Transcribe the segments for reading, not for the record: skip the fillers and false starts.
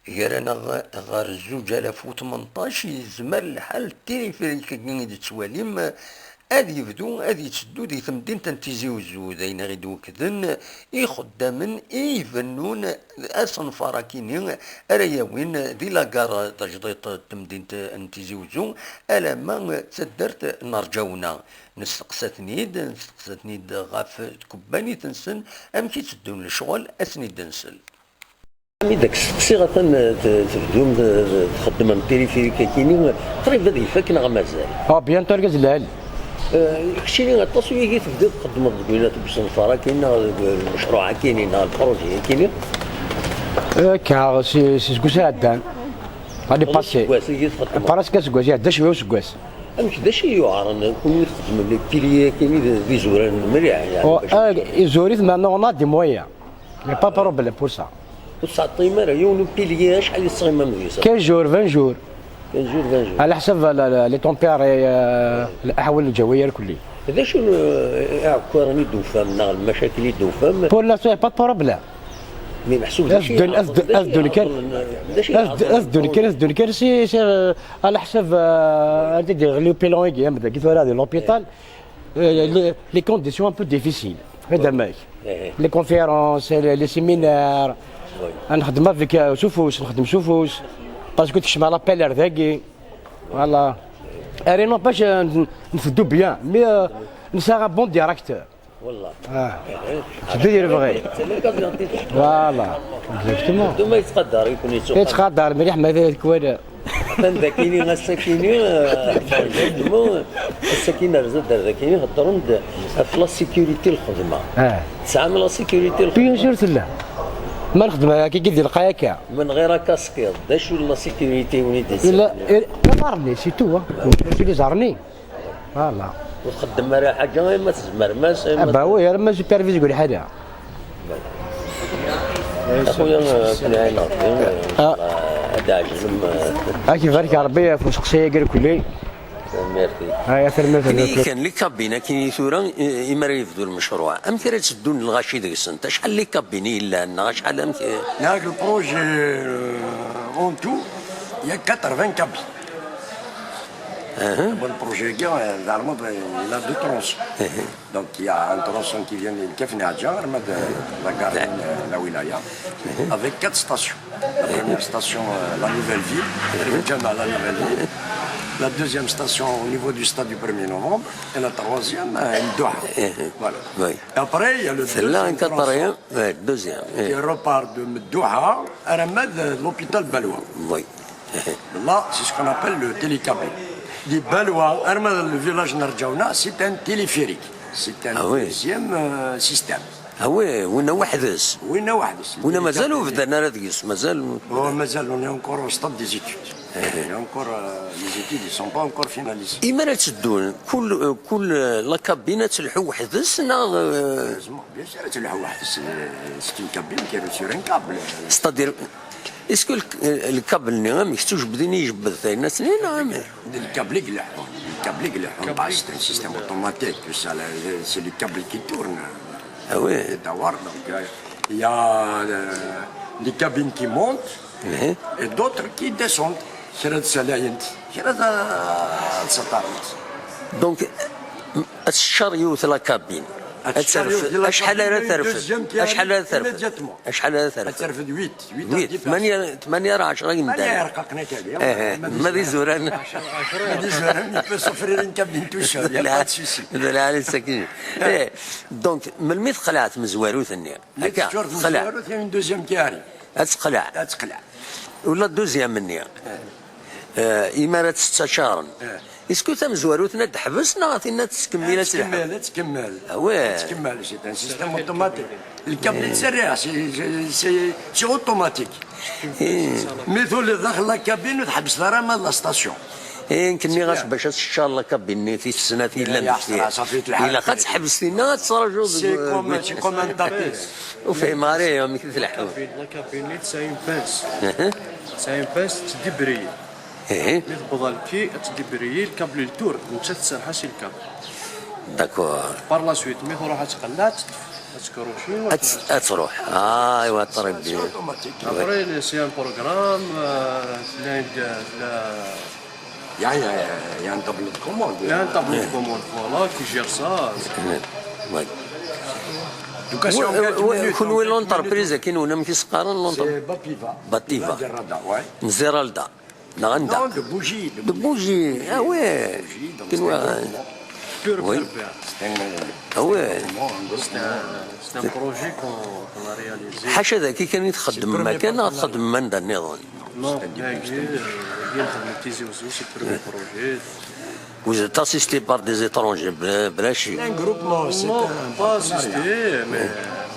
يرانا غير 2018 يزمر الحال التليفريك كي تسواليم هذه يبدو هذه يتسدو دي تمدين تنتيزي وزو داين غيد وكذن يخدمن يفنون اصنفار كيني رياوين دي لاكار تجديط تمدين تنتيزي وزو الا ما تسدرت نرجونا نستقساتنيد غاف تكباني تنسن ام كي تسدون الشغل اسنيد نسل مي داك الشخصي تبدو تخدم التليفريك كيني قريب هذا يفكنا غا مازال بيان تركز الهل كشيني التصوير كي تبدا تقدم الدوينات بالصنفره كاين المشروع كاينين البروجي كاينين كا سي سكوس عدان غادي باسي براسك سكوس عدا شويه سكوس مش دا شي يعار نكون نخدم لي بيليي كاينين دي زوران مليح يعني زوريت مانو اون دي مويا مي با بروبليم بور سا وساعطي مرة يوم بيليي شحال يصيم مدرسه 15 جور 20 جور 15 جور 20 جور على حسب لي طومبير الاحوال الجويه الكليه هذا شنو راني دوفام المشاكل اللي دوفام بور لا با بروبليم مي محسوب أذن كان سي على حسب لي بيلون يجي كيف هذا لوبيتال لي كونديسيون ان بو ديفيسيل هذا ماك لي كونفيرونس لي سيمينار نخدم فيك سوفوس نخدم سوفوس باسكو تشمع لابيلر ذاكي فوالا ارينو باش نفدو بيان مي نسا بون ديراكتور والله تدير بغي فوالا اكزاكتومون دوما يتقدر يكون يتقدر مليح ما ذاك والو ذاكيني غاساكيني الساكينه رزاد ذاكيني هضروا في لا سيكوريتي الخدمه تسعى من لا سيكوريتي الخدمه بيان سور لا ما نخدم كي دير القايكه من غير كاسكيط دا شو لا سيكوريتي ونيدي لا زارني سي تو اللي زارني فوالا وتخدم راه حاجه ما تزمر ما وي ما سوبرفيز يقول حاجه اخويا كنا عينا هذا عجل كيف بارك ربي في شخصيه قال كلي ميرسي هاي اثر كان لي كابينه كاين ثورا اما راه يفدوا المشروع ام كي تسدون الغاشي ديك السنه شحال لي كابيني الا شحال هاك البروجي اون تو يا 80 كابين Le projet d'Armand, il a deux tronçons. Donc il y a un tronçon qui vient de Kefni Hadjar, de la gare de la Wilaya, avec 4 stations. La première station, la nouvelle ville, la nouvelle ville. La deuxième station au niveau du stade du 1er novembre. Et la troisième, Doha. Voilà. Oui. Et après, il y a le deuxième tronçon qui repart de Doha à l'hôpital Baloua. Oui. Là, c'est ce qu'on appelle le télécabé. Les Balois, le village Narjaouna, c'est un téléphérique. C'est un deuxième système. Ah oui, وين وحدس. وين وحدس. وين مازالوا بدنا ندقيس مازال. مازال on est encore au stade des études. Et encore les études ils sont pas encore finalisées. إما تسدون كل لا كابينة تلحو وحدس bien sûr تلحو وحدس. C'est une cabine qui est sur un câble. C'est-à-dire اسكو الكابل اللي مكتوش بدين يجبد ثاني سنين عامر الكابل يقلعهم c'est un système automatique c'est le câble qui tourne donc il y a des cabines qui montent et d'autres qui descendent donc الشريوت لا كابين شحال ترفد 8 راه 10 يمدان ماذا زوران 10 صفرين كابين توشو لا على السكين دونك من الميت خلعت مزواروث النير هكا خلع ثاني دوزيام كاري تقلع ولا دوزيام النير إمارات 16 اسكو تم زواروتنا تحبسنا غاتينا تكمل تكمل سي ان سيستيم اوتوماتيك الكابل يتسرع سي اوتوماتيك مثل داخل لا كابين وتحبس راه ما لا ستاسيون يمكنني غاش باش ان شاء الله كابيني في السنه الا الا غتحبس لنا تراجعوا سي كوم ان تابيس وفي ماري مثل الحوم لا كابيني ساي باس تدبري تفضل كي تدبري الكابل التور انت تسرحش الكابل داكور بار لا سويت مي تروح تقلات تكروشي تروح ايوا طريب اوتوماتيك. ابري سي ان بروغرام Il y a un tableau de commande. Il y a un tableau de commande, voilà, qui gère ça. وي En tout cas, si on gagne 10 minutes, كون on وين gagne 10 لونتربريز كاين ولا ما كيسقارن minutes. لونتر C'est Bapiva. Bapiva. Gerrada, ouais. نزيرالدا نغندا Non, de bougie. بوجي وي Donc, كاين c'est un واحد gros Pur Oui. Berbère. وي C'est un projet qu'on a réalisé. حاشا ذاك كان يتخدم ما كان تخدم من دا النظام Non, bien monétisé aussi, c'est le premier projet. Vous êtes assisté par des étrangers بلا شيء Un groupe, non, c'est Non, un pas partenariat. assisté, mais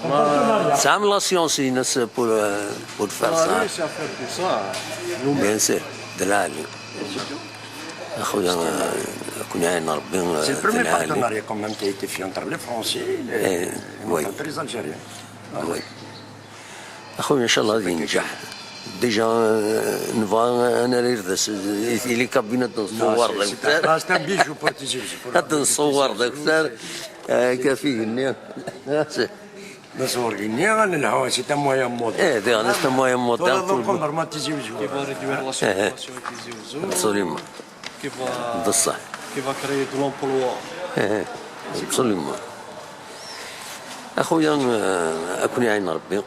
on a تعمل لا سيونس ناس pour faire ça réussi à faire tout ça. Nous-mêmes. بيان سير دلالي اخويا كون يعين ربي C'est le premier دلالي partenariat quand même qui a été fait entre les Français et les oui. entreprises algériennes. وي اخويا ان شاء الله غادي ينجح ديجا نبغى انا ريردس اللي كابينة نصور Non, داك c'est un bijou pour tes yeux. غاد نصور داك كافي نصور غنية الهواء c'est un moyen moderne. دي غادي مويا Voilà, donc on مودرن normal tes yeux. Qui va réduire la circulation des oiseaux, absolument بصح qui va créer de l'emploi. absolument اخويا اكون يعين ربي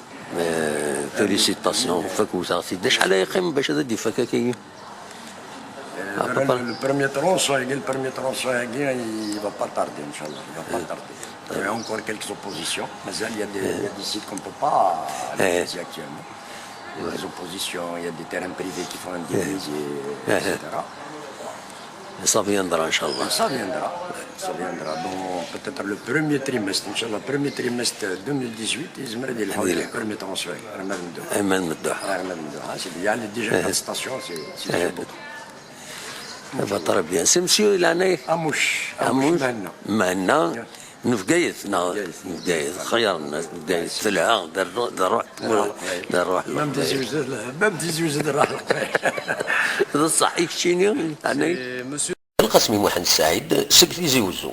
فيليسيتاسيون فاكوتا سيدي شحال يقيم باش هذا ديفاكا كاين Le premier tronçon, il va pas tarder, Inch'Allah. Il va pas tarder. Il y a encore quelques oppositions. Mais il y a des sites qu'on ne peut pas réaliser actuellement. Il y a des oppositions, il y a des terrains privés qui font un divisé, etc. Ça viendra ان شاء الله Ça viendra. Ça viendra. Donc, peut-être le premier trimestre, Inch'Allah, premier trimestre 2018, ils me disent le premier tronçon. ايمن مدوح Il y a déjà 4 stations, c'est déjà beaucoup. بطرب بيان سي مسيو العناية Amouche. عموش maintenant. معنا نفقايث نفقايث خير الناس نفقايث في العام دار روح Même 18 de هذا الصح يكشيني عناية Et monsieur القاسمي محمد السعيد سكرتيزي وزو